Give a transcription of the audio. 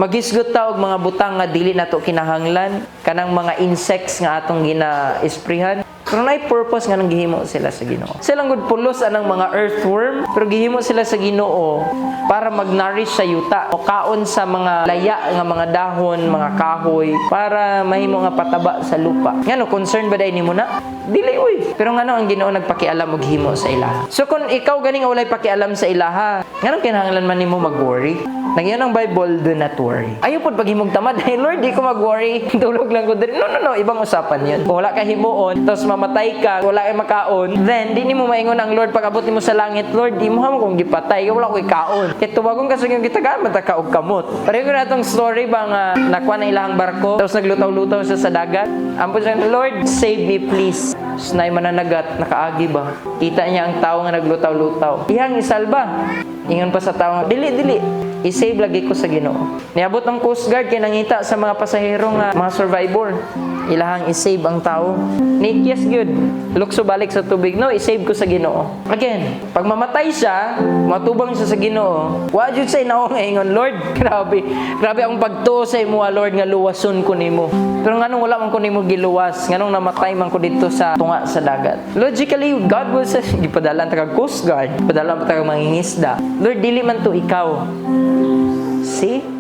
Maghisgot ta og mga butang nga dili nato kinahanglan, kanang mga insects nga atong gina-esprihan. Pero naay purpose nga nang gihimo sila sa Ginoo. Silang gud pulos anang mga earthworm, pero gihimo sila sa Ginoo para mag-nourish sa yuta o kaon sa mga laya nga mga dahon, mga kahoy para mahimo nga pataba sa lupa. Ngano concern ba day nimo na? Dili oy. Pero ngano ang Ginoo nagpakialam og himo sa ilaha. So kung ikaw ganing walay pakialam sa ilaha, ngano kinahanglan man nimo mag-worry? Nagyan ang Bible, do not worry. Ayaw po paghimog tamad. Hey Lord, di ko mag-worry. Tulog lang ko din. No. Ibang usapan yun. Kung wala ka himuon, tapos mamatay ka, wala kay makaon, then di ni mo maingon ang Lord pag-abot mo sa langit. Lord, di mo kung gipatay. Wala ko ikaon. Kaya tuwagong kasi yung gitagaan, matakaog kamot. Pareho ko na itong story ba nga nakuha na ilahang barko, tapos naglutaw-lutaw siya sa dagat. Ampun siya, Lord, save me please. Snay mananagat, nakaagi ba? Kita niya ang tao nga naglutaw-lutaw. Iyang isalba. Ingon pa sa tao, dili. I-save lagi ko sa Ginoo. Niabot ang Coast Guard kay nangita sa mga pasahero nga mga survivor. Ilahang i-save ang tao. Yes, good. Lukso balik sa tubig. No, i-save ko sa Ginoo. Again, pag mamatay siya, matubang siya sa Ginoo. Wa jud say naong ingon, Lord, grabe ang pagtuo sa imo, Lord, nga luwason ko nimo. Pero nganong wala man ko nimo giluwas, nganong namatay man ko dito sa tunga sa dagat. Logically, God will say, gipadalan ta kag Coast Guard, padalan pa ta kag mangingisda. Lord, dili man to ikaw. See?